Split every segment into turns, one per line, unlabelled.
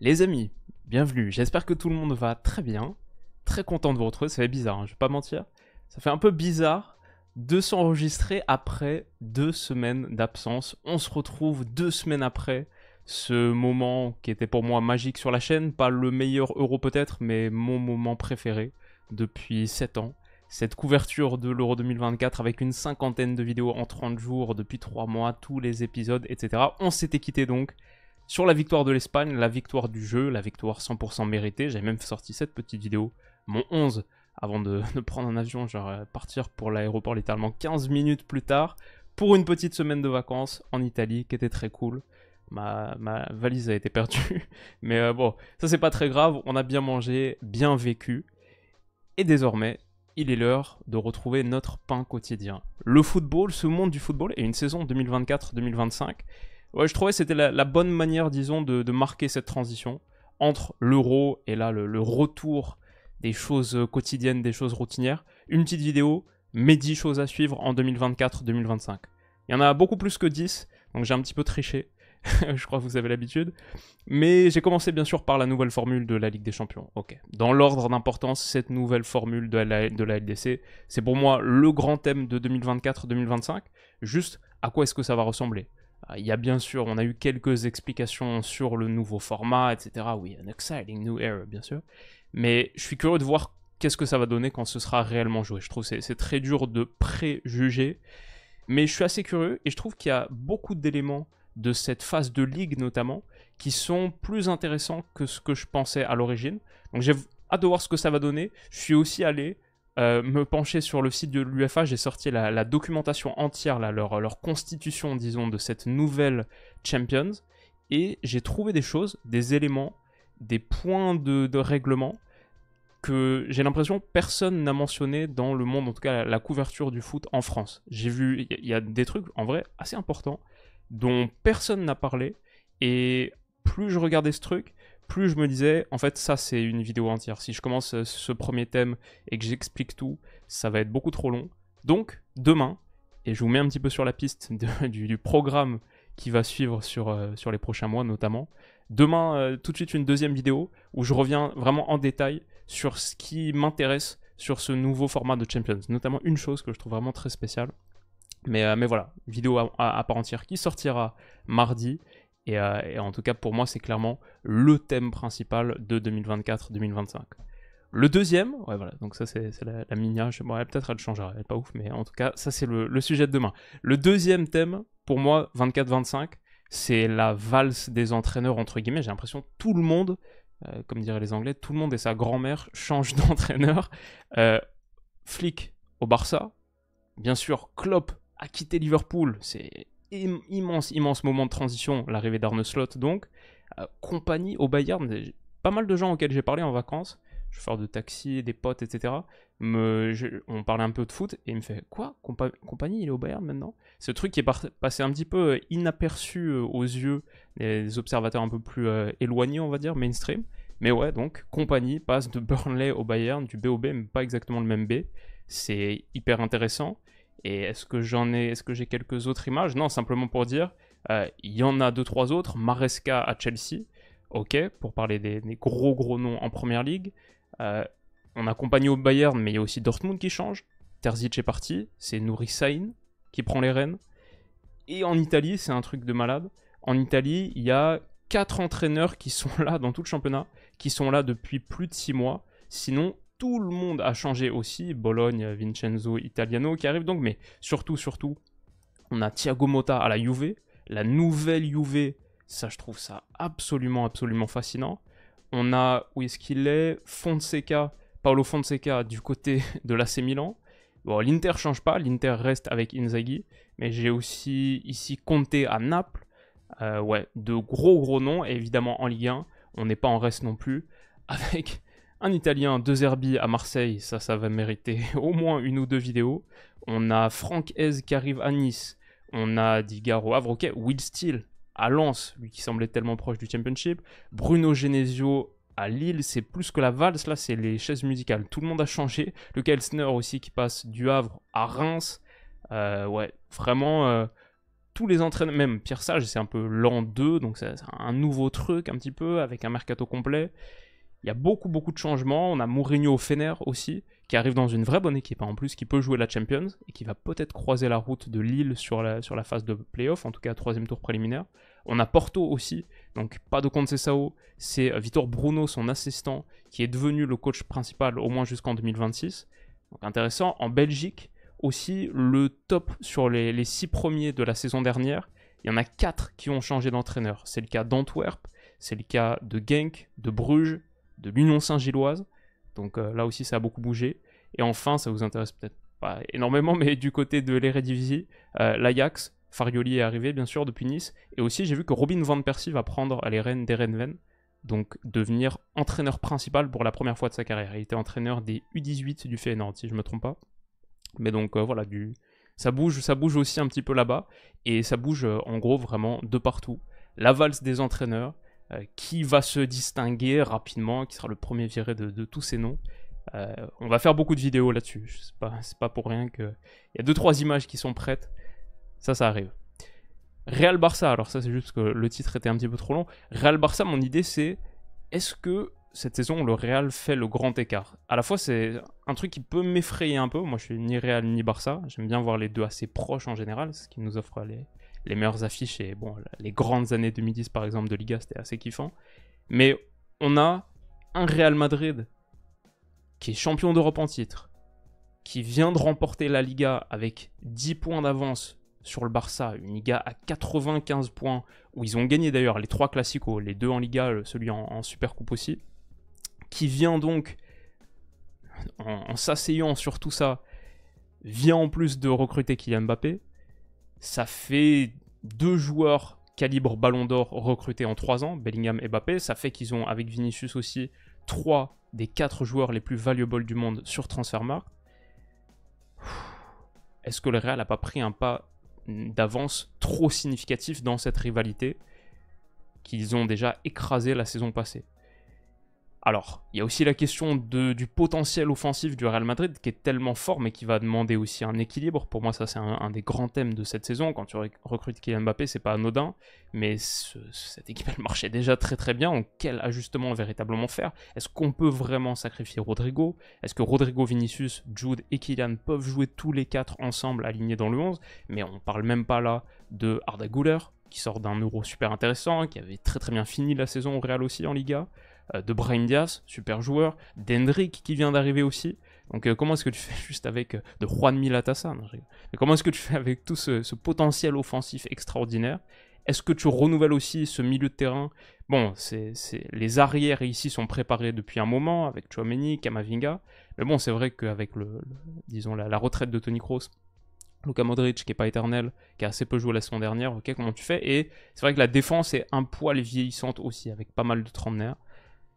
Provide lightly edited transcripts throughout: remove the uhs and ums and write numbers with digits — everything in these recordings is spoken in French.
Les amis, bienvenue. J'espère que tout le monde va très bien. Très content de vous retrouver. Ça fait bizarre, hein, je vais pas mentir. Ça fait un peu bizarre de s'enregistrer après 2 semaines d'absence. On se retrouve 2 semaines après ce moment qui était pour moi magique sur la chaîne. Pas le meilleur euro peut-être, mais mon moment préféré depuis 7 ans. Cette couverture de l'Euro 2024 avec une cinquantaine de vidéos en 30 jours depuis 3 mois, tous les épisodes, etc. On s'était quitté donc sur la victoire de l'Espagne, la victoire du jeu, la victoire 100% méritée. J'avais même sorti cette petite vidéo, mon 11, avant de prendre un avion, genre partir pour l'aéroport littéralement 15 minutes plus tard, pour une petite semaine de vacances en Italie, qui était très cool. Ma valise a été perdue, mais bon, ça c'est pas très grave, on a bien mangé, bien vécu, et désormais, il est l'heure de retrouver notre pain quotidien. Le football, ce monde du football, et une saison 2024-2025, ouais, je trouvais que c'était la bonne manière, disons, de marquer cette transition entre l'euro et là le retour des choses quotidiennes, des choses routinières. Une petite vidéo, mes 10 choses à suivre en 2024-2025. Il y en a beaucoup plus que 10, donc j'ai un petit peu triché. Je crois que vous avez l'habitude. Mais j'ai commencé bien sûr par la nouvelle formule de la Ligue des Champions. Ok. Dans l'ordre d'importance, cette nouvelle formule de la LDC, c'est pour moi le grand thème de 2024-2025. Juste, à quoi est-ce que ça va ressembler? Il y a bien sûr, on a eu quelques explications sur le nouveau format, etc. Oui, an exciting new era, bien sûr. Mais je suis curieux de voir qu'est-ce que ça va donner quand ce sera réellement joué. Je trouve que c'est très dur de préjuger. Mais je suis assez curieux et je trouve qu'il y a beaucoup d'éléments de cette phase de ligue notamment qui sont plus intéressants que ce que je pensais à l'origine. Donc j'ai hâte de voir ce que ça va donner. Je suis aussi allé me pencher sur le site de l'UEFA. J'ai sorti la documentation entière, là, leur constitution, disons, de cette nouvelle Champions. Et j'ai trouvé des choses, des éléments, des points de règlement que j'ai l'impression personne n'a mentionné dans le monde, en tout cas la couverture du foot en France. J'ai vu, il y a des trucs en vrai assez importants dont personne n'a parlé, et plus je regardais ce truc, plus je me disais, en fait ça c'est une vidéo entière. Si je commence ce premier thème et que j'explique tout, ça va être beaucoup trop long. Donc demain, et je vous mets un petit peu sur la piste du programme qui va suivre sur les prochains mois notamment, demain tout de suite une deuxième vidéo où je reviens vraiment en détail sur ce qui m'intéresse sur ce nouveau format de Champions. Notamment une chose que je trouve vraiment très spéciale. Mais voilà, vidéo à part entière qui sortira mardi. Et en tout cas, pour moi, c'est clairement le thème principal de 2024-2025. Le deuxième, ouais voilà, donc ça c'est la miniage. Bon, peut-être elle changera, elle est pas ouf, mais en tout cas, ça c'est le sujet de demain. Le deuxième thème, pour moi, 24-25, c'est la valse des entraîneurs, entre guillemets. J'ai l'impression que tout le monde, comme diraient les Anglais, tout le monde et sa grand-mère change d'entraîneur. Flick au Barça, bien sûr, Klopp a quitté Liverpool, c'est immense moment de transition, l'arrivée d'Arne Slot donc. Compagnie au Bayern, pas mal de gens auxquels j'ai parlé en vacances, chauffeurs de taxi, des potes, etc. On parlait un peu de foot et il me fait quoi, Compagnie il est au Bayern maintenant? Ce truc qui est passé un petit peu inaperçu aux yeux des observateurs un peu plus éloignés, on va dire, mainstream. Mais ouais, donc Compagnie passe de Burnley au Bayern, du BOB, mais pas exactement le même B. C'est hyper intéressant. Et est-ce que j'ai quelques autres images? Non, simplement pour dire, il y en a 2-3 autres. Maresca à Chelsea, ok, pour parler des gros noms en première ligue. On a Compagnie au Bayern, mais il y a aussi Dortmund qui change. Terzic est parti, c'est Nouri Sahin qui prend les rênes. Et en Italie, c'est un truc de malade. En Italie, il y a 4 entraîneurs qui sont là dans tout le championnat, qui sont là depuis plus de 6 mois. Sinon, tout le monde a changé aussi. Bologne, Vincenzo, Italiano qui arrivent donc, mais surtout, on a Thiago Motta à la Juve, la nouvelle Juve. Ça, je trouve ça absolument fascinant. On a, où est-ce qu'il est? Paolo Fonseca du côté de l'AC Milan. Bon, l'Inter change pas, l'Inter reste avec Inzaghi, mais j'ai aussi ici Conte à Naples. Ouais, de gros noms, et évidemment en Ligue 1, on n'est pas en reste non plus, avec un Italien, De Zerbi à Marseille, ça va mériter au moins une ou deux vidéos. On a Franck Hez qui arrive à Nice, on a Digard au Havre, ok, Will Steele à Lens, lui qui semblait tellement proche du Championship, Bruno Genesio à Lille, c'est plus que la valse, là c'est les chaises musicales, tout le monde a changé, le Kelsner aussi qui passe du Havre à Reims, ouais, vraiment tous les entraîneurs, même Pierre Sage, c'est un peu l'an 2, donc c'est un nouveau truc un petit peu, avec un mercato complet. Il y a beaucoup de changements. On a Mourinho au Fener aussi, qui arrive dans une vraie bonne équipe, en plus, qui peut jouer la Champions, et qui va peut-être croiser la route de Lille sur la phase de play-off, en tout cas 3e tour préliminaire. On a Porto aussi, donc pas de Conceição, c'est Vitor Bruno, son assistant, qui est devenu le coach principal au moins jusqu'en 2026. Donc intéressant. En Belgique, aussi, le top sur les 6 premiers de la saison dernière, il y en a 4 qui ont changé d'entraîneur. C'est le cas d'Antwerp, c'est le cas de Genk, de Bruges, de l'Union Saint-Gilloise. Donc là aussi, ça a beaucoup bougé. Et enfin, ça vous intéresse peut-être pas énormément, mais du côté de l'Eredivisie, l'Ajax, Farioli est arrivé bien sûr depuis Nice. Et aussi, j'ai vu que Robin van Persie va prendre les rênes d'Erenven, donc devenir entraîneur principal pour la première fois de sa carrière. Il était entraîneur des U18 du Feyenoord, si je ne me trompe pas. Mais donc voilà, ça bouge aussi un petit peu là-bas. Et ça bouge en gros vraiment de partout. La valse des entraîneurs, qui va se distinguer rapidement, qui sera le premier viré de tous ces noms. On va faire beaucoup de vidéos là-dessus. C'est pas pour rien qu'il y a 2-3 images qui sont prêtes. Ça arrive. Real Barça, alors ça c'est juste que le titre était un petit peu trop long. Real Barça, mon idée c'est, est-ce que cette saison le Real fait le grand écart? À la fois c'est un truc qui peut m'effrayer un peu. Moi je suis ni Real ni Barça. J'aime bien voir les deux assez proches en général, ce qui nous offre les meilleures affiches. Et bon, les grandes années 2010 par exemple de Liga, c'était assez kiffant. Mais on a un Real Madrid qui est champion d'Europe en titre, qui vient de remporter la Liga avec 10 points d'avance sur le Barça, une Liga à 95 points, où ils ont gagné d'ailleurs les 3 classicos, les 2 en Liga, celui en Supercoupe aussi, qui vient donc, en s'asseyant sur tout ça, vient en plus de recruter Kylian Mbappé. Ça fait 2 joueurs calibre Ballon d'Or recrutés en 3 ans, Bellingham et Mbappé. Ça fait qu'ils ont, avec Vinicius aussi, 3 des 4 joueurs les plus valuables du monde sur Transfermarkt. Est-ce que le Real n'a pas pris un pas d'avance trop significatif dans cette rivalité qu'ils ont déjà écrasé la saison passée? Alors, il y a aussi la question du potentiel offensif du Real Madrid qui est tellement fort mais qui va demander aussi un équilibre. Pour moi, ça c'est un des grands thèmes de cette saison. Quand tu recrutes Kylian Mbappé, c'est pas anodin, mais cette équipe elle marchait déjà très bien. Donc, quel ajustement véritablement faire? Est-ce qu'on peut vraiment sacrifier Rodrigo? Est-ce que Rodrigo, Vinicius, Jude et Kylian peuvent jouer tous les 4 ensemble alignés dans le 11? Mais on parle même pas là de Arda Güler qui sort d'un Euro super intéressant, qui avait très bien fini la saison au Real aussi en Liga. De Brahim Diaz, super joueur, d'Hendrick qui vient d'arriver aussi. Donc comment est-ce que tu fais juste avec de Juan Milatasa? Mais comment est-ce que tu fais avec tout ce potentiel offensif extraordinaire? Est-ce que tu renouvelles aussi ce milieu de terrain? Bon, les arrières ici sont préparés depuis un moment avec Tchouaméni, Camavinga. Mais bon, c'est vrai qu'avec disons la retraite de Toni Kroos, Luka Modric qui n'est pas éternel, qui a assez peu joué la saison dernière, ok, comment tu fais? Et c'est vrai que la défense est un poil vieillissante aussi, avec pas mal de trentenaires.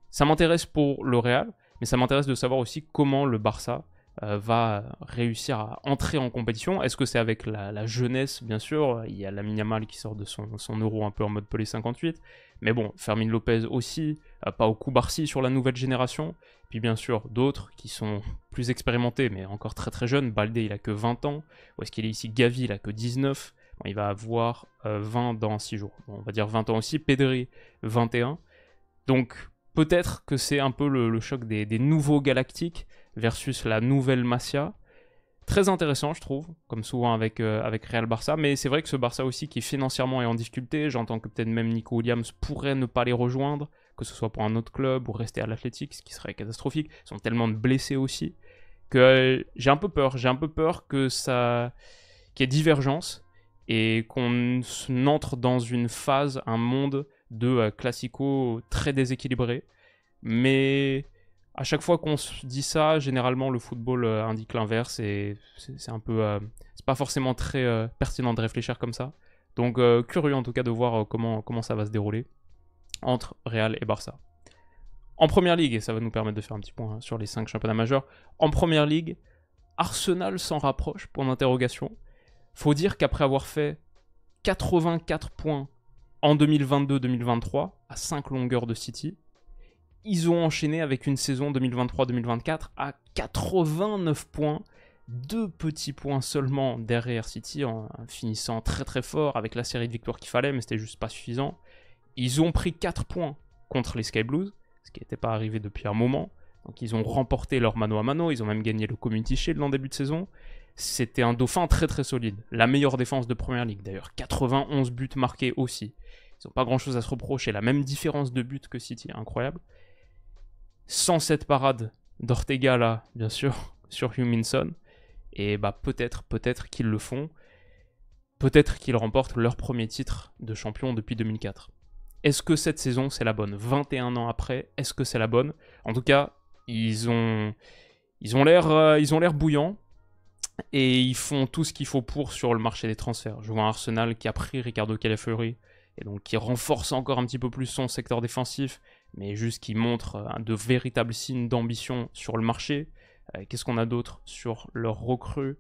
Ça m'intéresse pour le Real, mais ça m'intéresse de savoir aussi comment le Barça va réussir à entrer en compétition. Est-ce que c'est avec la jeunesse, bien sûr? Il y a Lamine Yamal qui sort de son Euro un peu en mode Pelé 58. Mais bon, Fermin Lopez aussi, Pau Cubarsí sur la nouvelle génération. Puis bien sûr, d'autres qui sont plus expérimentés, mais encore très jeunes. Baldé, il a que 20 ans. Ou est-ce qu'il est ici? Gavi, il a que 19. Bon, il va avoir 20 dans 6 jours. Bon, on va dire 20 ans aussi. Pedri, 21. Donc, peut-être que c'est un peu le choc des nouveaux Galactiques versus la nouvelle Masia. Très intéressant, je trouve, comme souvent avec Real Barça. Mais c'est vrai que ce Barça aussi qui financièrement est en difficulté. J'entends que peut-être même Nico Williams pourrait ne pas les rejoindre, que ce soit pour un autre club ou rester à l'Athletic, ce qui serait catastrophique. Ils sont tellement de blessés aussi que j'ai un peu peur. J'ai un peu peur que qu'il y ait divergence et qu'on entre dans une phase, un monde de classico très déséquilibré. Mais à chaque fois qu'on se dit ça, généralement le football indique l'inverse et c'est un peu... c'est pas forcément très pertinent de réfléchir comme ça. Donc curieux en tout cas de voir comment ça va se dérouler entre Real et Barça. En Première Ligue, et ça va nous permettre de faire un petit point sur les 5 championnats majeurs, en Première Ligue, Arsenal s'en rapproche, point d'interrogation. Faut dire qu'après avoir fait 84 points en 2022-2023, à 5 longueurs de City, ils ont enchaîné avec une saison 2023-2024 à 89 points, 2 petits points seulement derrière City en finissant très très fort avec la série de victoires qu'il fallait, mais c'était juste pas suffisant. Ils ont pris 4 points contre les Sky Blues, ce qui n'était pas arrivé depuis un moment. Donc ils ont remporté leur mano à mano, ils ont même gagné le Community Shield en début de saison. C'était un Dauphin très très solide, la meilleure défense de Première Ligue d'ailleurs, 91 buts marqués aussi. Ils n'ont pas grand chose à se reprocher, la même différence de buts que City, incroyable. 107 parades d'Ortega là, bien sûr, sur Heung-min Son. Et bah peut-être qu'ils le font. Peut-être qu'ils remportent leur premier titre de champion depuis 2004. Est-ce que cette saison c'est la bonne? 21 ans après, est-ce que c'est la bonne? En tout cas, ils ont l'air bouillants. Et ils font tout ce qu'il faut pour sur le marché des transferts. Je vois un Arsenal qui a pris Ricardo Calafiori et donc qui renforce encore un petit peu plus son secteur défensif, mais juste qui montre de véritables signes d'ambition sur le marché. Qu'est-ce qu'on a d'autre sur leurs recrues?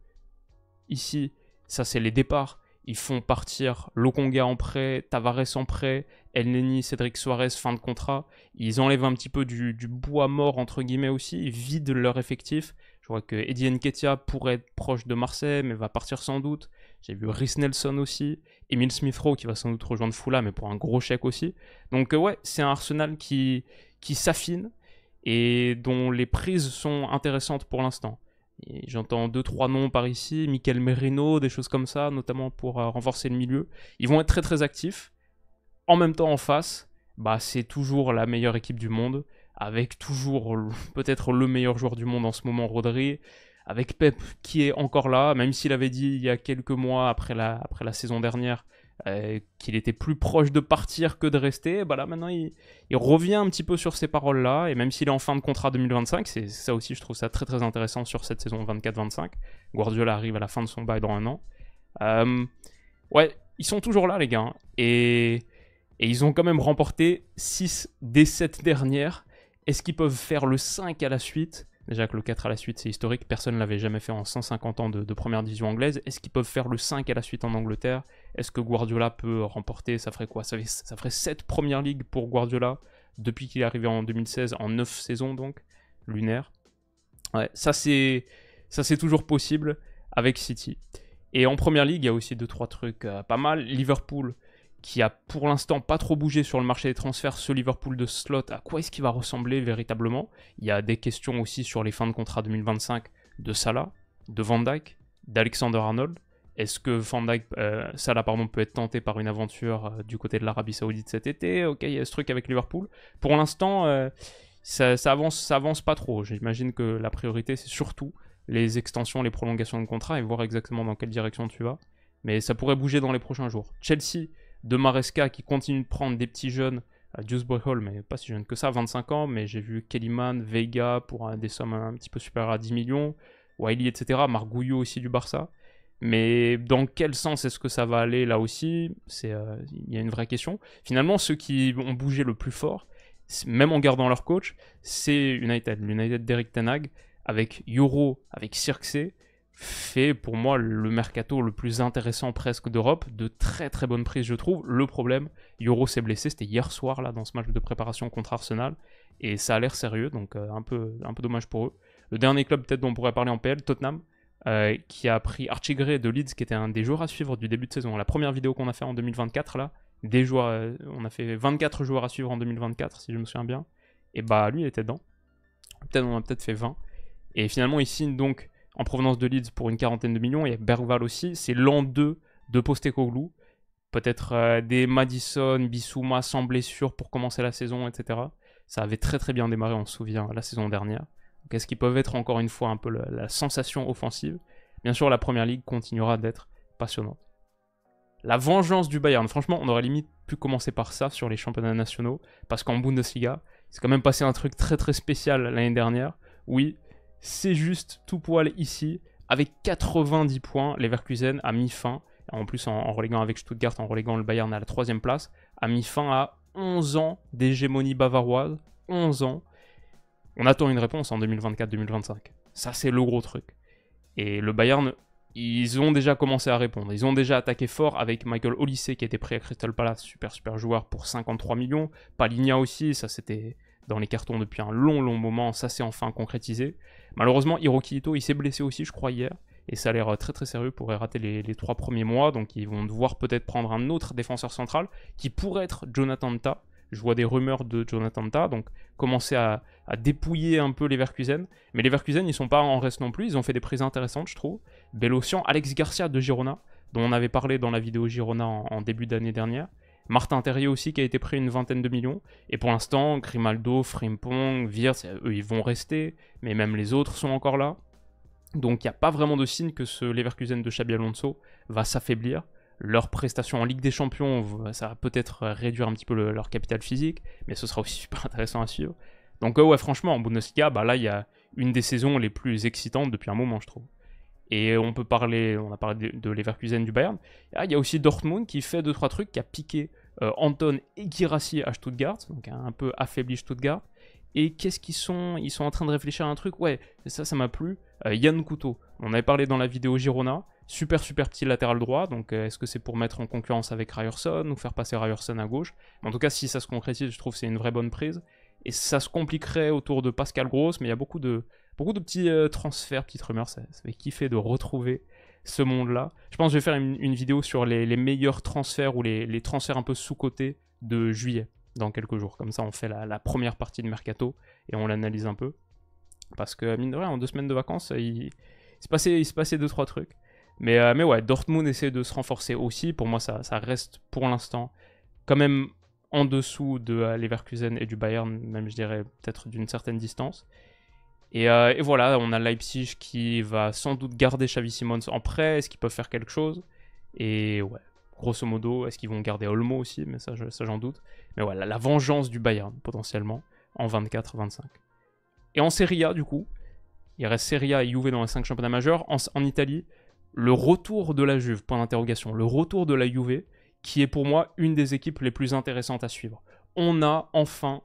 Ici, ça c'est les départs. Ils font partir Lokonga en prêt, Tavares en prêt, Elneny, Cédric Suarez, fin de contrat. Ils enlèvent un petit peu du bois mort, entre guillemets aussi. Ils vident leur effectif. Je vois que Eddie Nketiah pourrait être proche de Marseille, mais va partir sans doute. J'ai vu Rhys Nelson aussi. Emile Smith-Rowe qui va sans doute rejoindre Fulham, mais pour un gros chèque aussi. Donc ouais, c'est un Arsenal qui s'affine et dont les prises sont intéressantes pour l'instant. J'entends 2-3 noms par ici, Mikel Merino, des choses comme ça, notamment pour renforcer le milieu. Ils vont être très très actifs. En même temps, en face, bah, c'est toujours la meilleure équipe du monde, avec toujours peut-être le meilleur joueur du monde en ce moment, Rodri, avec Pep qui est encore là, même s'il avait dit il y a quelques mois, après la saison dernière, qu'il était plus proche de partir que de rester. Bah là maintenant il revient un petit peu sur ces paroles là, et même s'il est en fin de contrat 2025, c'est ça aussi, je trouve ça très très intéressant sur cette saison 24-25. Guardiola arrive à la fin de son bail dans un an. Ouais, ils sont toujours là les gars, et ils ont quand même remporté 6 des 7 dernières. Est-ce qu'ils peuvent faire le 5 à la suite? Déjà que le 4 à la suite c'est historique, personne ne l'avait jamais fait en 150 ans de première division anglaise. Est-ce qu'ils peuvent faire le 5 à la suite en Angleterre? Est-ce que Guardiola peut remporter? Ça ferait quoi? Ça ferait 7 premières ligues pour Guardiola depuis qu'il est arrivé en 2016, en 9 saisons donc, lunaire. Ouais, ça c'est toujours possible avec City. Et en première ligue, il y a aussi 2-3 trucs pas mal. Liverpool, qui a pour l'instant pas trop bougé sur le marché des transferts, ce Liverpool de slot, à quoi est-ce qu'il va ressembler véritablement? Il y a des questions aussi sur les fins de contrat 2025 de Salah, de Van Dijk, d'Alexander-Arnold. Est-ce que Salah peut être tenté par une aventure du côté de l'Arabie Saoudite cet été? Ok, il y a ce truc avec Liverpool. Pour l'instant, ça avance pas trop. J'imagine que la priorité, c'est surtout les extensions, les prolongations de contrat et voir exactement dans quelle direction tu vas. Mais ça pourrait bouger dans les prochains jours. Chelsea, de Maresca qui continue de prendre des petits jeunes, Dewsbury Hall, mais pas si jeune que ça, 25 ans, mais j'ai vu Kellyman, Veiga pour des sommes un petit peu supérieures à 10 millions, Wiley, etc. Marc Gouillot aussi du Barça. Mais dans quel sens est-ce que ça va aller là aussi? Il y a une vraie question. Finalement, ceux qui ont bougé le plus fort, même en gardant leur coach, c'est United. L'United d'Eric Ten Hag, avec Euro, avec Cirksey, fait pour moi le mercato le plus intéressant presque d'Europe, de très très bonnes prises je trouve. Le problème, Euro s'est blessé, c'était hier soir là dans ce match de préparation contre Arsenal, et ça a l'air sérieux, donc un peu dommage pour eux. Le dernier club peut-être dont on pourrait parler en PL, Tottenham, qui a pris Archie Gray de Leeds, qui était un des joueurs à suivre du début de saison. La première vidéo qu'on a fait en 2024 là, on a fait 24 joueurs à suivre en 2024 si je me souviens bien, et bah lui il était dedans. On a peut-être fait 20, et finalement il signe donc en provenance de Leeds pour une 40aine de millions. Il y a Bergval aussi, c'est l'an 2 de Postecoglou. Peut-être des Madison, Bissouma sans blessure pour commencer la saison, etc. Ça avait très très bien démarré, on se souvient, la saison dernière. Donc est-ce qu'ils peuvent être encore une fois un peu la sensation offensive? Bien sûr, la première ligue continuera d'être passionnante. La vengeance du Bayern, franchement, on aurait limite pu commencer par ça sur les championnats nationaux, parce qu'en Bundesliga, c'est quand même passé un truc très très spécial l'année dernière. Oui, c'est juste tout poil ici. Avec 90 points, Leverkusen a mis fin, en plus en reléguant avec Stuttgart, en reléguant le Bayern à la 3ème place, a mis fin à 11 ans d'hégémonie bavaroise. 11 ans. On attend une réponse en 2024-2025. Ça, c'est le gros truc. Et le Bayern, ils ont déjà commencé à répondre. Ils ont déjà attaqué fort avec Michael Olise qui était pris à Crystal Palace, super joueur pour 53 millions. Palinha aussi, ça c'était dans les cartons depuis un long moment, ça s'est enfin concrétisé. Malheureusement, Hiroki Ito, il s'est blessé aussi, je crois, hier, et ça a l'air très sérieux, pourrait rater les 3 premiers mois, donc ils vont devoir peut-être prendre un autre défenseur central, qui pourrait être Jonathan Tah. Je vois des rumeurs de Jonathan Tah, donc commencer à dépouiller un peu les Leverkusen. Mais les Leverkusen, ils sont pas en reste non plus, ils ont fait des prises intéressantes, je trouve. Belocian, Alex Garcia de Girona, dont on avait parlé dans la vidéo Girona en début d'année dernière. Martin Terrier aussi, qui a été pris une 20aine de millions. Et pour l'instant, Grimaldo, Frimpong, Wirtz, eux, ils vont rester, mais même les autres sont encore là. Donc il n'y a pas vraiment de signe que ce Leverkusen de Xabi Alonso va s'affaiblir. Leur prestation en Ligue des Champions, ça va peut-être réduire un petit peu leur capital physique, mais ce sera aussi super intéressant à suivre. Donc ouais, franchement, en Bundesliga, là, il y a une des saisons les plus excitantes depuis un moment, je trouve. Et on a parlé de Leverkusen du Bayern. Il y a aussi Dortmund qui fait 2-3 trucs, qui a piqué Anton et Guirassy à Stuttgart, donc un peu affaibli Stuttgart. Et qu'est-ce qu'ils sont? Ils sont en train de réfléchir à un truc, ouais, ça m'a plu. Yann Couteau, on avait parlé dans la vidéo Girona, super petit latéral droit, donc est-ce que c'est pour mettre en concurrence avec Ryerson ou faire passer Ryerson à gauche? En tout cas, si ça se concrétise, je trouve que c'est une vraie bonne prise. Et ça se compliquerait autour de Pascal Gross, mais il y a beaucoup de petits transferts, petites rumeurs, ça fait kiffer de retrouver ce monde-là. Je pense que je vais faire une vidéo sur les meilleurs transferts ou les transferts un peu sous-cotés de juillet, dans quelques jours. Comme ça, on fait la première partie de Mercato et on l'analyse un peu. Parce que, mine de rien, en 2 semaines de vacances, il se passait 2-3 trucs. Mais ouais, Dortmund essaie de se renforcer aussi. Pour moi, ça reste pour l'instant quand même en dessous de Leverkusen et du Bayern, même je dirais peut-être d'une certaine distance. Et voilà, on a Leipzig qui va sans doute garder Xavi Simons en prêt. Est-ce qu'ils peuvent faire quelque chose? Et ouais, grosso modo, est-ce qu'ils vont garder Olmo aussi? Mais ça j'en doute. Mais voilà, la vengeance du Bayern, potentiellement, en 24-25. Et en Serie A, du coup, il reste Serie A et Juve dans les 5 championnats majeurs. En Italie, le retour de la Juve, point d'interrogation, le retour de la Juve, qui est pour moi une des équipes les plus intéressantes à suivre. On a enfin,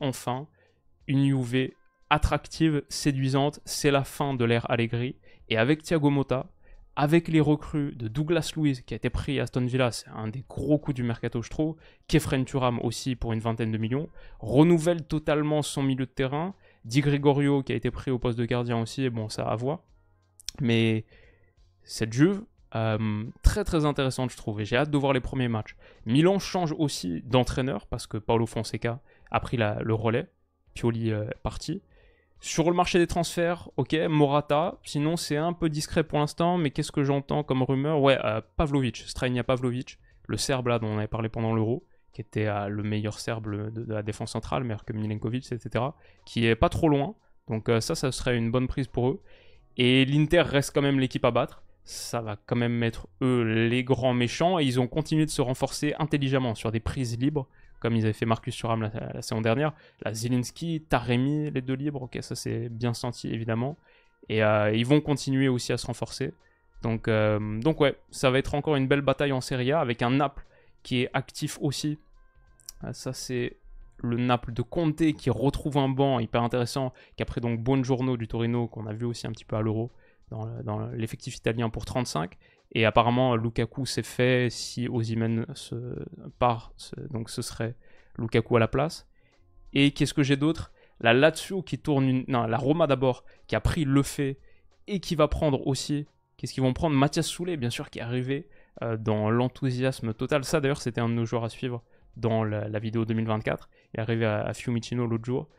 une Juve attractive, séduisante, c'est la fin de l'ère Allegri. Et avec Thiago Motta, avec les recrues de Douglas Luiz, qui a été pris à Aston Villa, c'est un des gros coups du mercato, je trouve. Kefren Thuram aussi pour une 20aine de millions. Renouvelle totalement son milieu de terrain. Di Gregorio qui a été pris au poste de gardien aussi, et bon, ça à voir. Mais cette Juve, très intéressante, je trouve, et j'ai hâte de voir les premiers matchs. Milan change aussi d'entraîneur, parce que Paulo Fonseca a pris le relais. Pioli est parti. Sur le marché des transferts, ok, Morata, sinon c'est un peu discret pour l'instant, mais qu'est-ce que j'entends comme rumeur? Ouais, Pavlovic, Strajnia Pavlovic, le Serbe là dont on avait parlé pendant l'Euro, qui était le meilleur Serbe de la défense centrale, meilleur que Milenkovic, etc., qui est pas trop loin, donc ça serait une bonne prise pour eux. Et l'Inter reste quand même l'équipe à battre, ça va quand même mettre eux les grands méchants, et ils ont continué de se renforcer intelligemment sur des prises libres, comme ils avaient fait Marcus Thuram la saison dernière. La Zielinski, Taremi, les 2 libres, ok, ça c'est bien senti évidemment. Et ils vont continuer aussi à se renforcer. Donc ouais, ça va être encore une belle bataille en Serie A avec un Naples qui est actif aussi. Ça c'est le Naples de Conte qui retrouve un banc hyper intéressant, qui a pris donc Buongiorno du Torino, qu'on a vu aussi un petit peu à l'Euro, dans l'effectif italien pour 35. Et apparemment, Lukaku s'est fait, si Osimhen part, donc ce serait Lukaku à la place. Et qu'est-ce que j'ai d'autre? La Lazio qui tourne Non, la Roma d'abord, qui a pris le fait et qui va prendre aussi... Qu'est-ce qu'ils vont prendre? Mathias Soulé, bien sûr, qui est arrivé dans l'enthousiasme total. Ça, d'ailleurs, c'était un de nos joueurs à suivre dans la vidéo 2024. Il est arrivé à Fiumicino l'autre jour,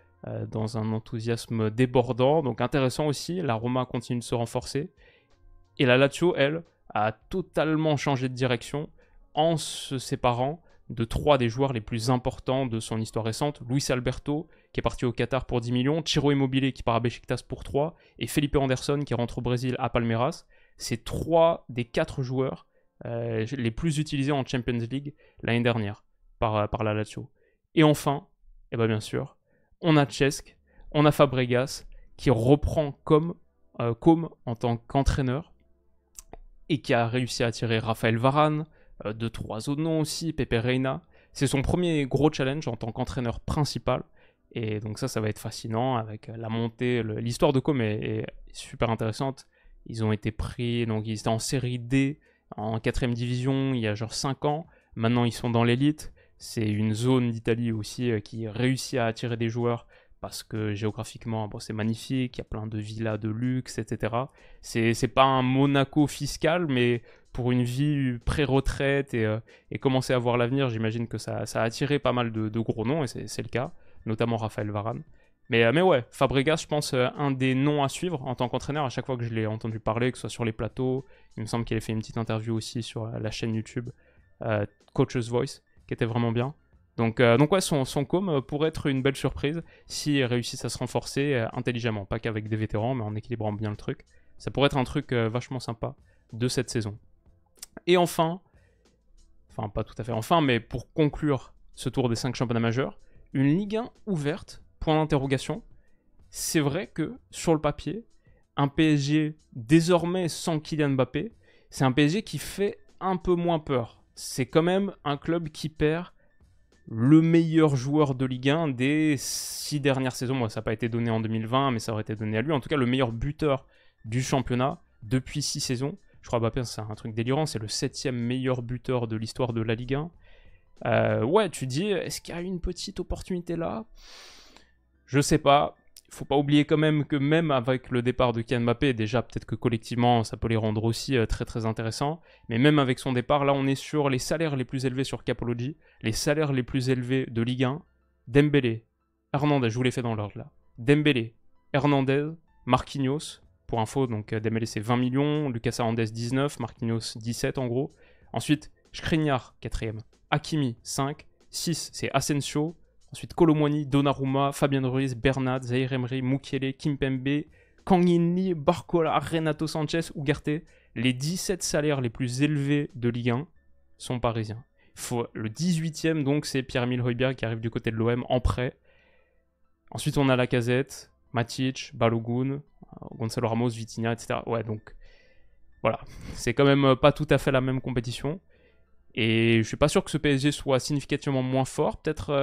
dans un enthousiasme débordant. Donc intéressant aussi, la Roma continue de se renforcer. Et la Lazio, elle, a totalement changé de direction en se séparant de 3 des joueurs les plus importants de son histoire récente. Luis Alberto, qui est parti au Qatar pour 10 millions, Ciro Immobile qui part à Besiktas pour 3, et Felipe Anderson qui rentre au Brésil à Palmeiras. C'est 3 des 4 joueurs les plus utilisés en Champions League l'année dernière par la Lazio. Et enfin, bien sûr, on a Cesc, on a Fabregas, qui reprend comme en tant qu'entraîneur, et qui a réussi à attirer Raphaël Varane, 2-3 autres noms aussi, Pepe Reina. C'est son premier gros challenge en tant qu'entraîneur principal, et donc ça va être fascinant avec la montée. L'histoire de Com est super intéressante. Ils ont été pris, donc ils étaient en série D, en 4ème division, il y a genre 5 ans. Maintenant ils sont dans l'élite. C'est une zone d'Italie aussi qui réussit à attirer des joueurs parce que géographiquement, bon, c'est magnifique, il y a plein de villas de luxe, etc. C'est pas un Monaco fiscal, mais pour une vie pré-retraite et commencer à voir l'avenir, j'imagine que ça a attiré pas mal de gros noms, et c'est le cas, notamment Raphaël Varane. Mais ouais, Fabregas, je pense, un des noms à suivre en tant qu'entraîneur. À chaque fois que je l'ai entendu parler, que ce soit sur les plateaux, il me semble qu'il avait fait une petite interview aussi sur la chaîne YouTube Coach's Voice, qui était vraiment bien. Donc ouais, son com pourrait être une belle surprise s'ils réussissent à se renforcer intelligemment, pas qu'avec des vétérans, mais en équilibrant bien le truc. Ça pourrait être un truc vachement sympa de cette saison. Et enfin pas tout à fait enfin, mais pour conclure ce tour des 5 championnats majeurs, une Ligue 1 ouverte, point d'interrogation. C'est vrai que, sur le papier, un PSG désormais sans Kylian Mbappé, c'est un PSG qui fait un peu moins peur. C'est quand même un club qui perd le meilleur joueur de Ligue 1 des 6 dernières saisons. Moi, ça n'a pas été donné en 2020, mais ça aurait été donné à lui. En tout cas, le meilleur buteur du championnat depuis 6 saisons. Je crois Mbappé, c'est un truc délirant. C'est le 7e meilleur buteur de l'histoire de la Ligue 1. Ouais, tu dis, est-ce qu'il y a une petite opportunité là? Je sais pas. Il faut pas oublier quand même que même avec le départ de Kylian Mbappé, déjà peut-être que collectivement ça peut les rendre aussi très très intéressants, mais même avec son départ, là on est sur les salaires les plus élevés sur Capology, les salaires les plus élevés de Ligue 1, Dembélé, Hernandez, je vous l'ai fait dans l'ordre là, Dembélé, Hernandez, Marquinhos, pour info, donc Dembélé c'est 20 millions, Lucas Hernandez 19, Marquinhos 17 en gros, ensuite Skriniar 4ème, Hakimi 5, 6 c'est Asensio, ensuite Colomwani, Donnarumma, Fabien Ruiz, Bernat, Zaïre Emery, Mukiele, Kimpembe, Kang In-lee, Barcola, Renato Sanchez, Ugarte. Les 17 salaires les plus élevés de Ligue 1 sont parisiens. Le 18e donc c'est Pierre-Emile Højbjerg qui arrive du côté de l'OM en prêt. Ensuite on a Lacazette, Matic, Balogun, Gonzalo Ramos, Vitinha, etc. Ouais donc voilà, c'est quand même pas tout à fait la même compétition. Et je suis pas sûr que ce PSG soit significativement moins fort, peut-être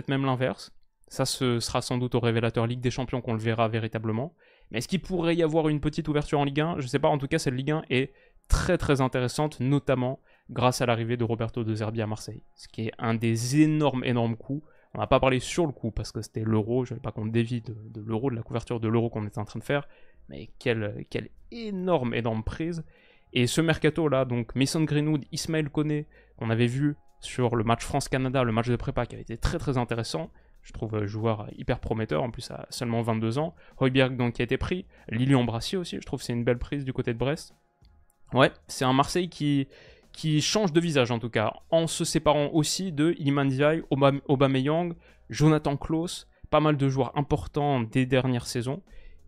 même l'inverse. Ça, ce sera sans doute au révélateur Ligue des Champions qu'on le verra véritablement. Mais est-ce qu'il pourrait y avoir une petite ouverture en Ligue 1? Je sais pas, en tout cas cette Ligue 1 est très très intéressante, notamment grâce à l'arrivée de Roberto De Zerbi à Marseille. Ce qui est un des énormes coups. On n'a pas parlé sur le coup parce que c'était l'Euro, je ne vais pas qu'on dévie de l'Euro, de la couverture de l'Euro qu'on était en train de faire. Mais quelle énorme prise. Et ce mercato là, donc Mason Greenwood, Ismaël Koné, qu'on avait vu sur le match France-Canada, le match de prépa qui avait été très très intéressant, je trouve joueur hyper prometteur, en plus à seulement 22 ans, Højbjerg donc qui a été pris, Lilian Brassier aussi, je trouve que c'est une belle prise du côté de Brest. Ouais, c'est un Marseille qui change de visage en tout cas, en se séparant aussi de Iliman Ndiaye, Aubameyang, Jonathan Klaus, pas mal de joueurs importants des dernières saisons.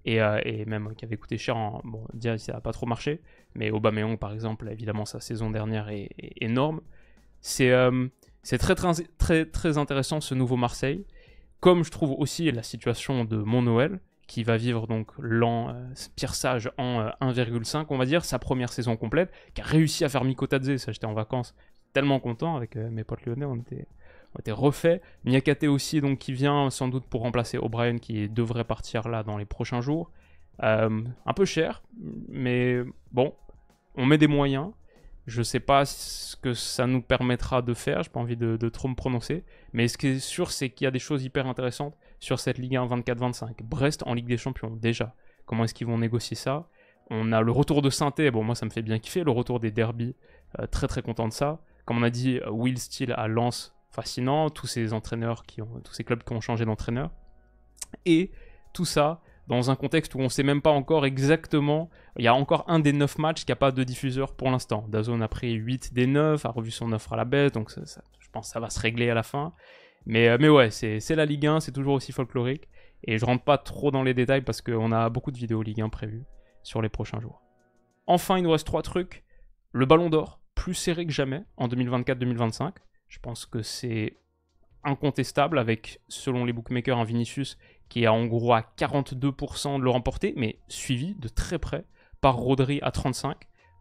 Et même qui avait coûté cher, bon, Diaz ça n'a pas trop marché, mais Aubameyang par exemple, évidemment sa saison dernière est énorme. C'est très intéressant ce nouveau Marseille, comme je trouve aussi la situation de Mont-Noël, qui va vivre donc l'an Pierre Sage en 1,5 on va dire, sa première saison complète, qui a réussi à faire Mikotadze, ça j'étais en vacances, tellement content avec mes potes lyonnais, on était refait. Niakate aussi, donc, qui vient sans doute pour remplacer O'Brien, qui devrait partir là dans les prochains jours. Un peu cher, mais bon, on met des moyens. Je sais pas ce que ça nous permettra de faire, j'ai pas envie de trop me prononcer, mais ce qui est sûr, c'est qu'il y a des choses hyper intéressantes sur cette Ligue 1 24-25. Brest en Ligue des Champions, déjà. Comment est-ce qu'ils vont négocier ça? On a le retour de Saint-Étienne, bon, moi ça me fait bien kiffer, le retour des derbies, très très content de ça. Comme on a dit, Will Steele à Lens, fascinant, tous ces entraîneurs tous ces clubs qui ont changé d'entraîneur, et tout ça dans un contexte où on ne sait même pas encore exactement, il y a encore un des 9 matchs qui n'a pas de diffuseur pour l'instant. DAZN a pris 8 des 9, a revu son offre à la baisse, donc je pense que ça va se régler à la fin. Mais ouais, c'est la Ligue 1, c'est toujours aussi folklorique, et je rentre pas trop dans les détails parce qu'on a beaucoup de vidéos Ligue 1 prévues sur les prochains jours. Enfin, il nous reste 3 trucs. Le Ballon d'Or, plus serré que jamais en 2024-2025. Je pense que c'est incontestable avec, selon les bookmakers, un Vinicius qui est en gros à 42% de le remporter, mais suivi de très près par Rodri à 35%.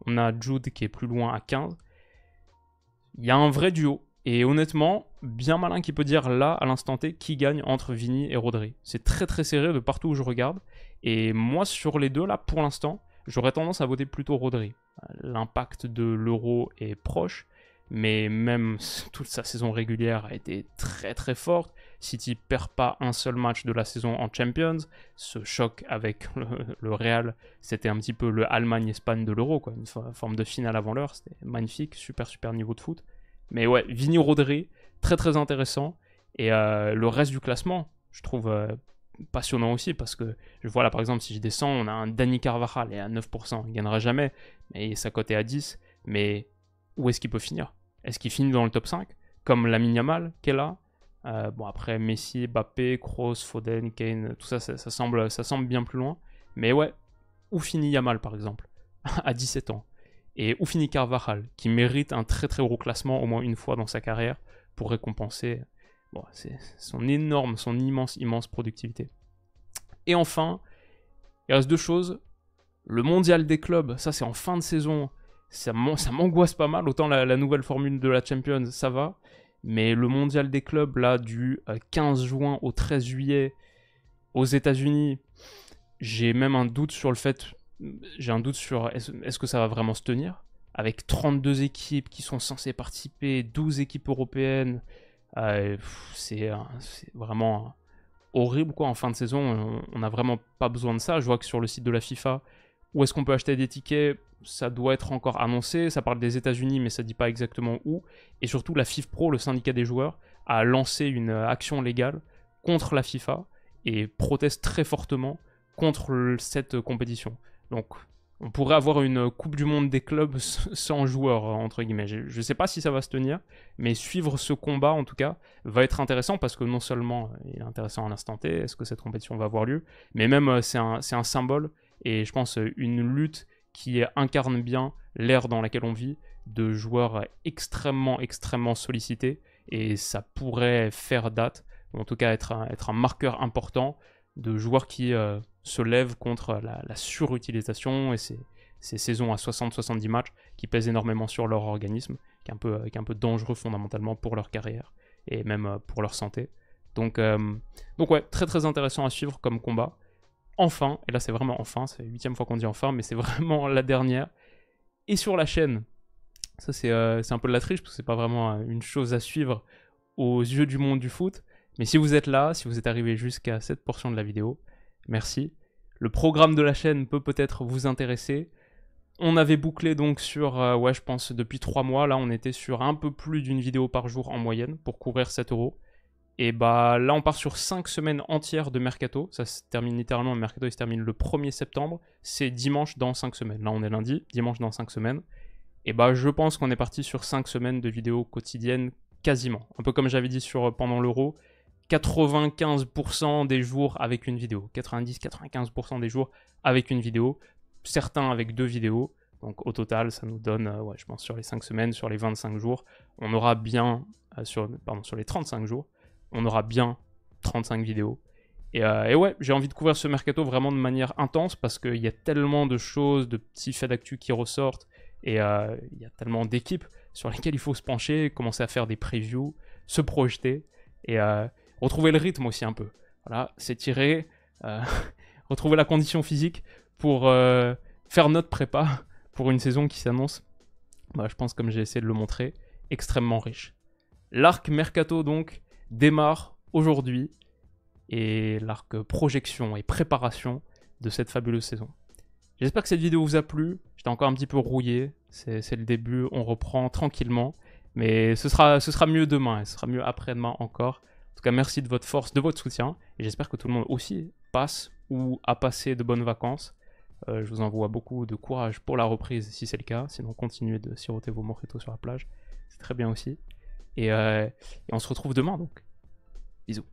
On a Jude qui est plus loin à 15%. Il y a un vrai duo. Et honnêtement, bien malin qui peut dire là, à l'instant T, qui gagne entre Vini et Rodri. C'est très très serré de partout où je regarde. Et moi, sur les deux là, pour l'instant, j'aurais tendance à voter plutôt Rodri. L'impact de l'Euro est proche, mais même toute sa saison régulière a été très très forte. City perd pas un seul match de la saison en Champions. Ce choc avec le Real, c'était un petit peu le Allemagne-Espagne de l'Euro, quoi. Une forme de finale avant l'heure. C'était magnifique, super niveau de foot. Mais ouais, Vini Rodri, très intéressant. Et le reste du classement, je trouve passionnant aussi, parce que je vois là par exemple, si je descends, on a un Dani Carvajal et à 9%, il gagnera jamais, mais sa cote est à 10, mais où est-ce qu'il peut finir? Est-ce qu'il finit dans le top 5 comme Lamine Yamal qui est là? Bon, après Messi, Mbappé, Kroos, Foden, Kane, tout ça, ça semble bien plus loin, mais ouais, où finit Yamal par exemple à 17 ans? Et où finit Carvajal, qui mérite un très gros classement au moins une fois dans sa carrière pour récompenser c'est son immense productivité. Et enfin, il reste deux choses. Le mondial des clubs, ça c'est en fin de saison, ça m'angoisse pas mal. Autant la nouvelle formule de la Champions, ça va. Mais le mondial des clubs, là, du 15 juin au 13 juillet aux États-Unis, j'ai même un doute sur le fait. J'ai un doute sur est-ce que ça va vraiment se tenir? Avec 32 équipes qui sont censées participer, 12 équipes européennes. C'est vraiment horrible, quoi. En fin de saison, on n'a vraiment pas besoin de ça. Je vois que sur le site de la FIFA, où est-ce qu'on peut acheter des tickets, ça doit être encore annoncé. Ça parle des États-Unis, mais ça dit pas exactement où. Et surtout, la FIFPro, le syndicat des joueurs, a lancé une action légale contre la FIFA et proteste très fortement contre cette compétition. Donc, on pourrait avoir une Coupe du Monde des clubs sans joueurs, entre guillemets. Je ne sais pas si ça va se tenir, mais suivre ce combat, en tout cas, va être intéressant, parce que non seulement il est intéressant à l'instant T, est-ce que cette compétition va avoir lieu, mais même c'est un symbole, et je pense une lutte qui incarne bien l'ère dans laquelle on vit, de joueurs extrêmement sollicités, et ça pourrait faire date, ou en tout cas être un marqueur important de joueurs qui se lèvent contre la surutilisation et ces saisons à 60-70 matchs qui pèsent énormément sur leur organisme, qui est un peu dangereux fondamentalement pour leur carrière et même pour leur santé. Donc ouais, très intéressant à suivre comme combat. Enfin, et là c'est vraiment enfin, c'est la 8e fois qu'on dit enfin, mais c'est vraiment la dernière. Et sur la chaîne, ça c'est un peu de la triche, parce que c'est pas vraiment une chose à suivre aux yeux du monde du foot. Mais si vous êtes là, si vous êtes arrivé jusqu'à cette portion de la vidéo, merci. Le programme de la chaîne peut peut-être vous intéresser. On avait bouclé donc sur, je pense depuis 3 mois, là on était sur un peu plus d'une vidéo par jour en moyenne pour couvrir 7€. Et bah là on part sur 5 semaines entières de Mercato. Ça se termine littéralement, le Mercato il se termine le 1er septembre. C'est dimanche dans 5 semaines. Là on est lundi, dimanche dans 5 semaines. Et bah je pense qu'on est parti sur 5 semaines de vidéos quotidiennes quasiment. Un peu comme j'avais dit pendant l'Euro. 95% des jours avec une vidéo, 90-95% des jours avec une vidéo, certains avec 2 vidéos, donc au total ça nous donne, je pense sur les 5 semaines, sur les 25 jours, on aura bien, sur les 35 jours, on aura bien 35 vidéos. Et ouais, j'ai envie de couvrir ce mercato vraiment de manière intense, parce qu'il y a tellement de choses, de petits faits d'actu qui ressortent, et il y a tellement d'équipes sur lesquelles il faut se pencher, commencer à faire des previews, se projeter, et retrouver le rythme aussi un peu. Voilà, s'étirer, retrouver la condition physique pour faire notre prépa pour une saison qui s'annonce, je pense, comme j'ai essayé de le montrer, extrêmement riche. L'arc Mercato donc démarre aujourd'hui, et l'arc projection et préparation de cette fabuleuse saison. J'espère que cette vidéo vous a plu. J'étais encore un petit peu rouillé, c'est le début, on reprend tranquillement, mais ce sera mieux demain, et ce sera mieux après-demain encore. En tout cas, merci de votre force, de votre soutien, et j'espère que tout le monde aussi passe ou a passé de bonnes vacances. Je vous envoie beaucoup de courage pour la reprise si c'est le cas, sinon continuez de siroter vos mojitos sur la plage, c'est très bien aussi. Et on se retrouve demain donc. Bisous.